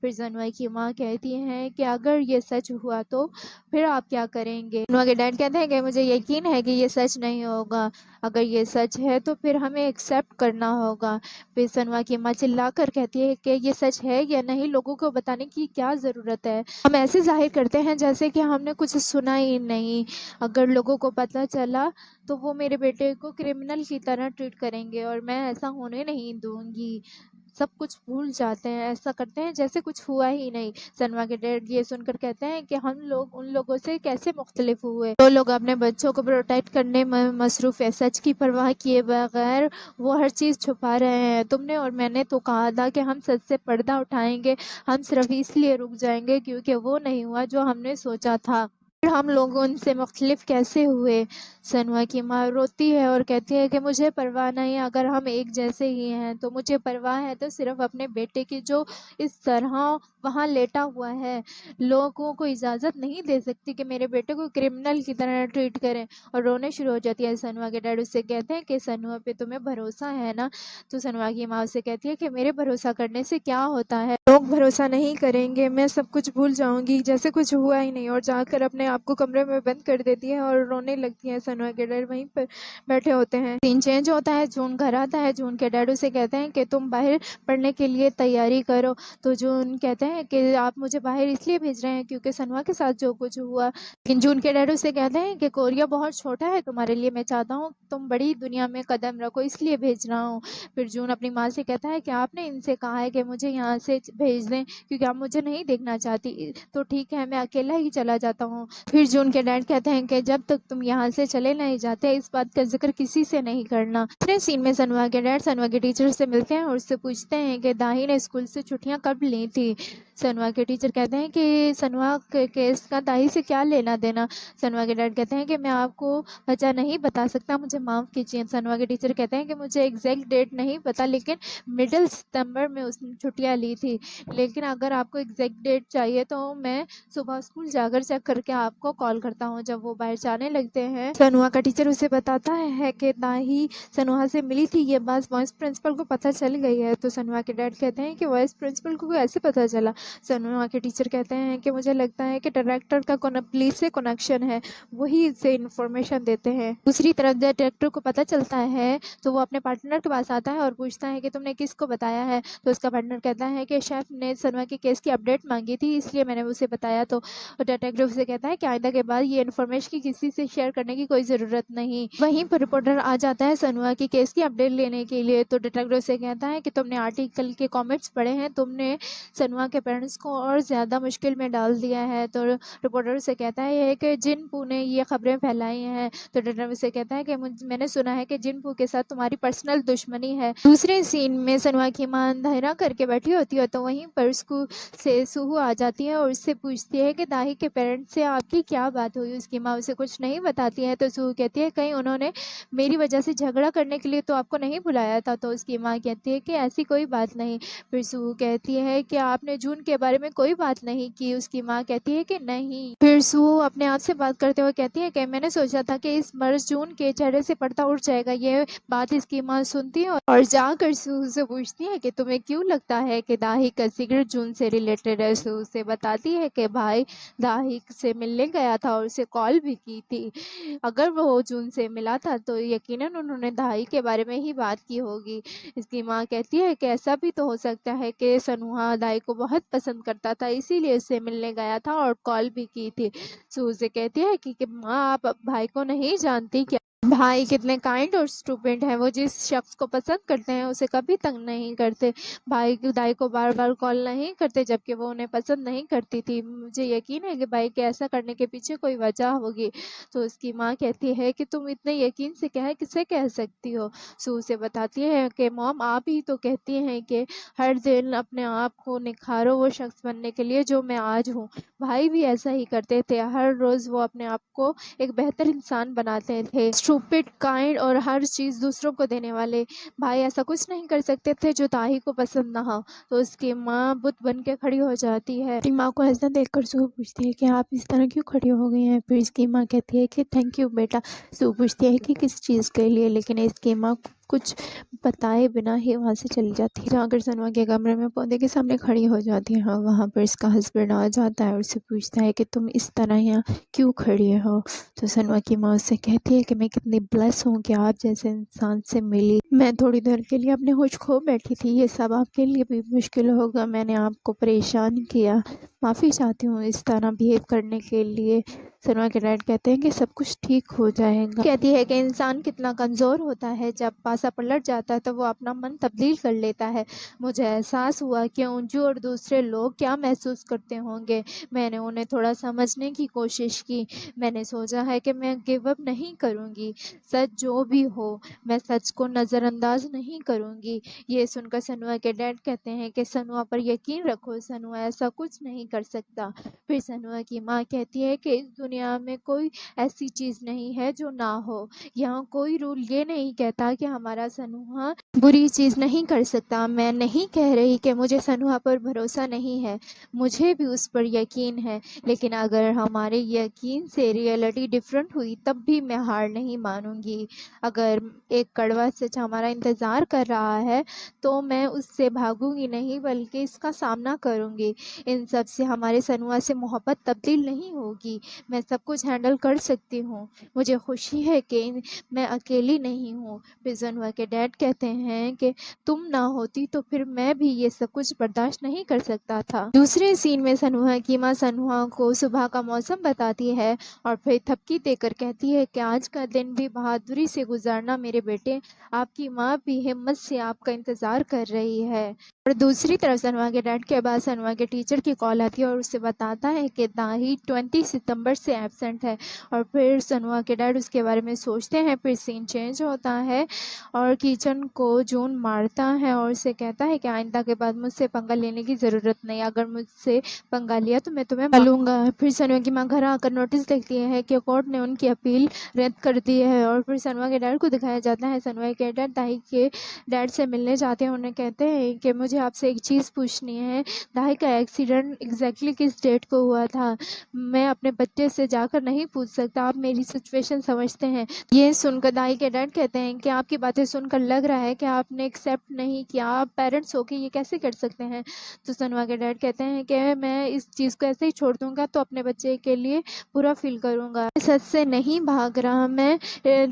پھر سنوا کی ماں کہتی ہیں کہ اگر یہ سچ ہوا تو پھر آپ کیا کریں گے؟ سنوا کے ڈیڈ کہتے ہیں کہ مجھے یقین ہے کہ یہ سچ نہیں ہوگا، اگر یہ سچ ہے تو پھر ہمیں ایکسیپٹ کرنا ہوگا۔ پھر سنوا کی ماں چلا کر کہتی ہے کہ یہ سچ ہے یا نہیں لوگوں کو بتانے کی کیا ضرورت ہے، ہم ایسے ظاہر کرتے ہیں جیسے کہ ہم نے کچھ سنا ہی نہیں، اگر لوگوں کو پتہ چلا تو وہ میرے بیٹے کو کرمنل کی طرح ٹریٹ کریں گے اور میں ایسا ہونے نہیں دوں گی۔ سب کچھ بھول جاتے ہیں، ایسا کرتے ہیں جیسے کچھ ہوا ہی نہیں۔ سنوا کے ڈیڈ یہ سن کر کہتے ہیں کہ ہم لوگ ان لوگوں سے کیسے مختلف ہوئے، وہ لوگ اپنے بچوں کو پروٹیکٹ کرنے میں مصروف ہے، سچ کی پرواہ کیے بغیر وہ ہر چیز چھپا رہے ہیں۔ تم نے اور میں نے تو کہا تھا کہ ہم سچ سے پردہ اٹھائیں گے، ہم صرف اس لیے رک جائیں گے کیونکہ وہ نہیں ہوا جو ہم نے سوچا تھا، پھر ہم لوگ ان سے مختلف کیسے ہوئے؟ سنوا کی ماں روتی ہے اور کہتی ہے کہ مجھے پرواہ نہیں، اگر ہم ایک جیسے ہی ہیں تو مجھے پرواہ ہے تو صرف اپنے بیٹے کی جو اس طرح وہاں لیٹا ہوا ہے، لوگوں کو اجازت نہیں دے سکتی کہ میرے بیٹے کو کرمنل کی طرح ٹریٹ کریں، اور رونے شروع ہو جاتی ہے۔ سنوا کے ڈیڈ اس سے کہتے ہیں کہ سنوا پہ تمہیں بھروسہ ہے نا؟ تو سنوا کی ماں اسے کہتی ہے کہ میرے بھروسہ کرنے سے کیا ہوتا ہے، لوگ بھروسہ نہیں کریں گے، میں سب کچھ بھول جاؤں گی جیسے کچھ ہوا ہی نہیں، اور جا کر اپنے آپ کو کمرے میں بند کر دیتی ہے اور رونے لگتی ہے۔ سنوا کے ڈیڈ وہیں پر بیٹھے ہوتے ہیں، سین چینج ہوتا ہے، جون گھر آتا ہے۔ جون کے ڈیڈ اسے کہتے ہیں کہ تم باہر پڑھنے کے لیے تیاری کرو، تو جون کہتے ہیں کہ آپ مجھے باہر اس لیے بھیج رہے ہیں کیونکہ سنوا کے ساتھ جو کچھ ہوا، لیکن جون کے ڈیڈ اسے کہتے ہیں کہ کوریا بہت چھوٹا ہے تمہارے لیے، میں چاہتا ہوں تم بڑی دنیا میں قدم رکھو، اس لیے بھیج رہا ہوں۔ پھر جون اپنی ماں سے کہتا ہے کہ آپ نے ان سے کہا ہے کہ مجھے یہاں سے بھیج دیں کیونکہ آپ مجھے نہیں دیکھنا چاہتی، تو ٹھیک ہے میں اکیلا ہی چلا جاتا ہوں۔ پھر جون کے ڈیڈ کہتے ہیں کہ جب تک تم یہاں سے چلے نہیں جاتے اس بات کا ذکر کسی سے نہیں کرنا۔ دوسرے سین میں سنوا کے ڈیڈ سنوا کے ٹیچر سے ملتے ہیں اور اس سے پوچھتے ہیں کہ داہی نے اسکول سے چھٹیاں کب لی تھی۔ سنوا کے ٹیچر کہتے ہیں کہ سنوا کے کیس کا داہی سے کیا لینا دینا۔ سنوا کے ڈیڈ کہتے ہیں کہ میں آپ کو وجہ نہیں بتا سکتا، مجھے معاف کیجیے۔ سنوا کے ٹیچر کہتے ہیں کہ مجھے ایگزیکٹ ڈیٹ نہیں پتا لیکن مڈل ستمبر میں اس نے چھٹیاں لی تھی، لیکن اگر آپ کو ایگزیکٹ ڈیٹ چاہیے تو میں صبح اسکول جا کر چیک کر کے آپ کو کال کرتا ہوں۔ جب وہ باہر جانے لگتے ہیں سنوا کا ٹیچر اسے بتاتا ہے کہ داہی سنوا سے ملی تھی، یہ بات وائس پرنسپل کو پتہ چل گئی ہے۔ تو سنوا کے ڈیڈ کہتے ہیں کہ وائس پرنسپل کو ایسے پتہ چلا؟ سنوا کے ٹیچر کہتے ہیں کہ مجھے لگتا ہے کہ ڈائریکٹر کا پولیس سے کنیکشن ہے، وہی اسے انفارمیشن دیتے ہیں۔ دوسری طرف جب ڈائریکٹر کو پتہ چلتا ہے تو وہ اپنے پارٹنر کے پاس آتا ہے اور پوچھتا ہے کہ تم نے کس کو بتایا ہے؟ تو اس کا پارٹنر کہتا ہے کہ شیف نے سنوا کے کیس کی اپڈیٹ مانگی تھی اس لیے میں نے اسے بتایا، تو ڈیٹیکٹیو سے کہتا ہے کہ آئندہ کے بعد یہ انفارمیشن کی کسی سے شیئر کرنے کی کوئی ضرورت نہیں۔ وہیں پر رپورٹر آ جاتا ہے سنوا کی کیس کی اپڈیٹ لینے کے لیے، تو ڈیٹیکٹیو سے کہتا ہے کہ تم نے آرٹیکل کے کامنٹس پڑھے ہیں، تم نے سنوا کے پیرنٹس کو اور زیادہ مشکل میں ڈال دیا ہے۔ تو رپورٹر سے کہتا ہے کہ جن پو نے یہ خبریں پھیلائی ہیں، تو ڈیٹیکٹیو سے کہتا ہے کہ میں نے سنا ہے کہ جن پو کے ساتھ تمہاری پرسنل دشمنی ہے۔ دوسرے سین میں سنوا کی ماں اندھیرا کر کے بیٹھی ہوتی ہے تو وہیں پر اسکول سے سوہو آ جاتی ہے اور اس سے پوچھتی ہے کہ داہی کے پیرنٹس سے آپ کی کیا بات ہوئی۔ اس کی ماں اسے کچھ نہیں بتاتی ہے تو سوہو کہتی ہے کہیں انہوں نے میری وجہ سے جھگڑا کرنے کے لیے تو آپ کو نہیں بلایا تھا؟ تو اس کی ماں کہتی ہے کہ ایسی کوئی بات نہیں۔ پھر سوہو کہتی ہے کہ آپ نے جون کے بارے میں کوئی بات نہیں کی؟ اس کی ماں کہتی ہے کہ نہیں۔ پھر سوہو اپنے آپ سے بات کرتے ہوئے کہتی ہے کہ میں نے سوچا تھا کہ اس مرض جون کے چہرے سے پردہ اٹھ جائے گا۔ یہ بات اس کی ماں سنتی ہے اور جا کر سوہو سے پوچھتی ہے کہ تمہیں کیوں لگتا ہے کہ داہی کا سیکرٹ جون سے ریلیٹڈ ہے؟ سوہو سے بتاتی ہے کہ بھائی داہی سے ملنے گیا تھا اور اسے کال بھی کی تھی، اگر وہ جون سے ملا تھا تو یقیناً انہوں نے داہی کے بارے میں ہی بات کی ہوگی۔ اس کی ماں کہتی ہے کہ ایسا بھی تو ہو سکتا ہے کہ سنوا داہی کو بہت پسند کرتا تھا اسی لیے اس سے ملنے گیا تھا اور کال بھی کی تھی۔ سوہو سے کہتی ہے کہ ماں آپ بھائی کو نہیں جانتی کیا؟ بھائی کتنے کائنڈ اور اسٹوپنڈ ہیں، وہ جس شخص کو پسند کرتے ہیں اسے کبھی تنگ نہیں کرتے، بھائی دائی کو بار بار کال نہیں کرتے جبکہ وہ انہیں پسند نہیں کرتی تھی، مجھے یقین ہے کہ بھائی کے ایسا کرنے کے پیچھے کوئی وجہ ہوگی۔ تو اس کی ماں کہتی ہے کہ تم اتنے یقین سے کسے کہہ سکتی ہو؟ سوہو سے بتاتی ہے کہ موم آپ ہی تو کہتی ہیں کہ ہر دن اپنے آپ کو نکھارو وہ شخص بننے کے لیے جو میں آج ہوں، بھائی بھی ایسا ہی کرتے تھے، ہر روز وہ اپنے آپ کو ایک بہتر انسان بناتے تھے، اسٹوپڈ کائنڈ اور ہر چیز دوسروں کو دینے والے، بھائی ایسا کچھ نہیں کر سکتے تھے جو داہی کو پسند نہ ہو۔ تو اس کی ماں بت بن کے کھڑی ہو جاتی ہے، اپنی ماں کو ایسا دیکھ کر سوہو پوچھتی ہے کہ آپ اس طرح کیوں کھڑی ہو گئی ہیں؟ پھر اس کی ماں کہتی ہے کہ تھینک یو بیٹا۔ سوہو پوچھتی ہے کہ کس چیز کے لیے، لیکن اس کی ماں کچھ بتائے بنا ہی وہاں سے چلی جاتی ہے۔ جا کر سنوا کے کمرے میں پودے کے سامنے کھڑی ہو جاتی ہے، وہاں پر اس کا ہسبینڈ آ جاتا ہے اور اسے پوچھتا ہے کہ تم اس طرح یہاں کیوں کھڑی ہو؟ تو سنوا کی ماں اس سے کہتی ہے کہ میں کتنی بلیس ہوں کہ آپ جیسے انسان سے ملی، میں تھوڑی دیر کے لیے اپنے ہوش کھو بیٹھی تھی، یہ سب آپ کے لیے بھی مشکل ہوگا، میں نے آپ کو پریشان کیا، معافی چاہتی ہوں اس طرح بہیو کرنے کے لیے۔ سنوا کے ڈیڈ کہتے ہیں کہ سب کچھ ٹھیک ہو جائے گا۔ کہتی ہے کہ انسان کتنا کمزور ہوتا ہے، جب پاسا پلٹ جاتا ہے تو وہ اپنا من تبدیل کر لیتا ہے۔ مجھے احساس ہوا کہ انجو اور دوسرے لوگ کیا محسوس کرتے ہوں گے، میں نے انہیں تھوڑا سمجھنے کی کوشش کی، میں نے سوچا ہے کہ میں گیو اپ نہیں کروں گی، سچ جو بھی ہو میں سچ کو نظر انداز نہیں کروں گی۔ یہ سن کر سنوا کے ڈیڈ کہتے ہیں کہ سنوا پر یقین رکھو، سنوا ایسا کچھ نہیں کر سکتا۔ پھر سنوا کی ماں کہتی ہے کہ اس دنیا میں کوئی ایسی چیز نہیں ہے جو نہ ہو، یہاں کوئی رول یہ نہیں کہتا کہ ہمارا سنوا بری چیز نہیں کر سکتا۔ میں نہیں کہہ رہی کہ مجھے سنوا پر بھروسہ نہیں ہے، مجھے بھی اس پر یقین ہے، لیکن اگر ہمارے یقین سے ریئلٹی ڈفرینٹ ہوئی تب بھی میں ہار نہیں مانوں گی۔ اگر ایک کڑوا سچ ہمارا انتظار کر رہا ہے تو میں اس سے بھاگوں گی نہیں بلکہ اس کا سامنا کروں گی۔ ان سب سے ہمارے سنوا سے محبت تبدیل نہیں ہوگی، میں سب کچھ ہینڈل کر سکتی ہوں، مجھے خوشی ہے کہ میں اکیلی نہیں ہوں۔ پھر سنوا کے ڈیڈ کہتے ہیں کہ تم نہ ہوتی تو پھر میں بھی یہ سب کچھ برداشت نہیں کر سکتا تھا۔ دوسرے سین میں سنوا کی ماں سنوا کو صبح کا موسم بتاتی ہے اور پھر تھپکی دے کر کہتی ہے کہ آج کا دن بھی بہادری سے گزارنا میرے بیٹے، آپ کی ماں بھی ہمت سے آپ کا انتظار کر رہی ہے۔ اور دوسری طرف سنوا کے ڈیڈ کے بعد سنوا کے ٹیچر کی کال آتی ہے اور اسے بتاتا ہے کہ داہی 20 ستمبر سے ایبسنٹ ہے، اور پھر سنوا کے ڈیڈ اس کے بارے میں سوچتے ہیں۔ پھر سین چینج ہوتا ہے اور کچن کو جون مارتا ہے اور اسے کہتا ہے کہ آئندہ کے بعد مجھ سے پنگا لینے کی ضرورت نہیں، اگر مجھ سے پنگا لیا تو میں تمہیں ماروں گا۔ پھر سنوا کی ماں گھر آ کر نوٹس دیکھتی ہے کہ کورٹ نے ان کی اپیل رد کر دی ہے، اور پھر سنوا کے ڈیڈ کو دکھایا جاتا ہے۔ سنوا کے ڈیڈ داہی کے ڈیڈ سے ملنے جاتے ہیں، انہیں کہتے ہیں کہ مجھے آپ سے ایک چیز پوچھنی ہے، داہی کا ایکسیڈنٹ ایگزیکٹلی کس ڈیٹ کو ہوا تھا؟ میں اپنے بچے سے جا کر نہیں پوچھ سکتا، آپ میری سچویشن سمجھتے ہیں۔ یہ سن کر داہی کے ڈیڈ کہتے ہیں کہ آپ کی باتیں سن کر لگ رہا ہے کہ آپ نے ایکسیپٹ نہیں کیا، آپ پیرنٹس ہو کے یہ کیسے کر سکتے ہیں؟ تو سنوا کے ڈیڈ کہتے ہیں کہ میں اس چیز کو ایسے ہی چھوڑ دوں گا تو اپنے بچے کے لیے برا فیل کروں گا، سچ سے نہیں بھاگ رہا، میں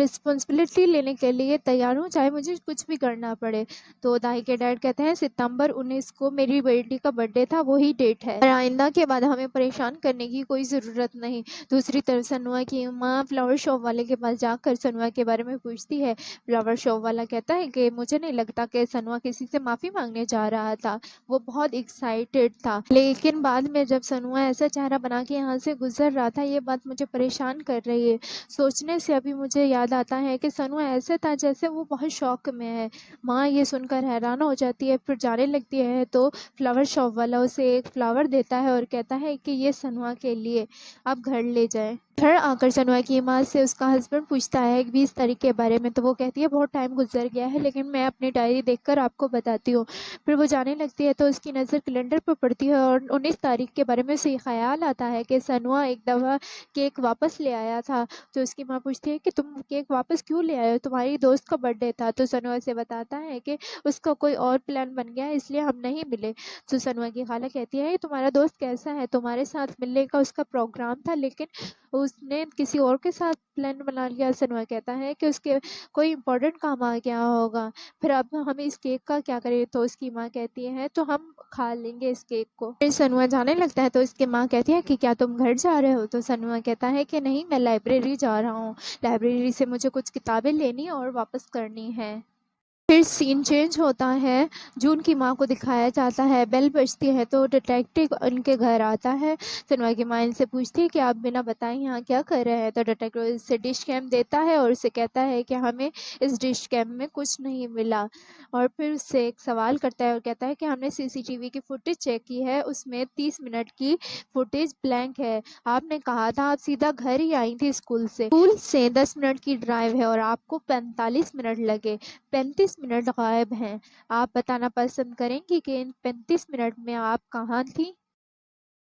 رسپانسبلٹی لینے کے لیے تیار ہوں، چاہے مجھے کچھ بھی کرنا پڑے۔ تو دائی کے ڈیڈ کہتے ہیں ستمبر 19 کو میری بیٹی کا برتھ ڈے تھا، وہی ڈیٹ ہے، اور آئندہ کے بعد ہمیں پریشان کرنے کی کوئی ضرورت نہیں۔ دوسری طرف سنوا کی ماں فلاور شاپ والے کے پاس جا کر سنوا کے بارے میں پوچھتی ہے۔ فلاور شاپ والا کہتا ہے کہ مجھے نہیں لگتا کہ سنوا کسی سے معافی مانگنے جا رہا تھا، وہ بہت ایکسائٹیڈ تھا، لیکن بعد میں جب سنوا ایسا چہرہ بنا کے یہاں سے گزر رہا تھا، یہ بات مجھے پریشان کر رہی ہے۔ سوچنے سے ابھی مجھے یاد آتا ہے کہ سنوا ایسے تھا جیسے وہ بہت شوق میں ہے۔ ماں یہ سن کر حیران ہو جاتی ہے، پھر جانے لگتی ہے تو فلاور شاپ والا اسے ایک فلاور دیتا ہے اور کہتا ہے کہ یہ سنوا کے لیے، آپ گھر لے جائیں۔ گھر آ کر سنوا کی ماں سے اس کا ہسبینڈ پوچھتا ہے 20 تاریخ کے بارے میں، تو وہ کہتی ہے بہت ٹائم گزر گیا ہے، لیکن میں اپنی ڈائری دیکھ کر آپ کو بتاتی ہوں۔ پھر وہ جانے لگتی ہے تو اس کی نظر کیلنڈر پر پڑتی ہے اور 19 تاریخ کے بارے میں اسے یہ خیال آتا ہے کہ سنوا ایک دفعہ کیک واپس لے آیا تھا۔ تو اس کی ماں پوچھتی ہے کہ تم کیک واپس کیوں لے آئے ہو، تمہاری دوست کا برتھ ڈے تھا۔ تو سنوا اسے بتاتا ہے کہ اس کا کوئی اور پلان بن گیا اس لیے ہم نہیں ملے۔ تو سنوا کی خالہ کہتی ہے تمہارا دوست کیسا ہے، تمہارے ساتھ ملنے کا اس کا پروگرام تھا لیکن اس نے کسی اور کے ساتھ پلان بنا لیا۔ سنوا کہتا ہے کہ اس کے کوئی امپورٹنٹ کام آ گیا ہوگا، پھر اب ہم اس کیک کا کیا کریں؟ تو اس کی ماں کہتی ہے تو ہم کھا لیں گے اس کیک کو۔ پھر سنوا جانے لگتا ہے تو اس کی ماں کہتی ہے کہ کیا تم گھر جا رہے ہو؟ تو سنوا کہتا ہے کہ نہیں، میں لائبریری جا رہا ہوں، لائبریری سے مجھے کچھ کتابیں لینی اور واپس کرنی ہے۔ پھر سین چینج ہوتا ہے، جون کی ماں کو دکھایا جاتا ہے، بیل بجتی ہے تو ڈیٹیکٹیو ان کے گھر آتا ہے۔ سنوا کی ماں ان سے پوچھتی ہے کہ آپ بنا بتائے یہاں کیا کر رہے ہیں؟ تو ڈیٹیکٹیو اس سے ڈش کیمپ دیتا ہے اور اسے کہتا ہے کہ ہمیں اس ڈش کیمپ میں کچھ نہیں ملا، اور پھر اس سے ایک سوال کرتا ہے اور کہتا ہے کہ ہم نے CCTV کی فوٹیج چیک کی ہے، اس میں 30 منٹ کی فوٹیج بلینک ہے، آپ نے کہا تھا آپ سیدھا گھر ہی آئی تھی اسکول سے 10 منٹ کی ڈرائیو ہے اور آپ کو 45 منٹ لگے، 35 منٹ غائب ہیں، آپ بتانا پسند کریں گی کہ ان 35 منٹ میں آپ کہاں تھی؟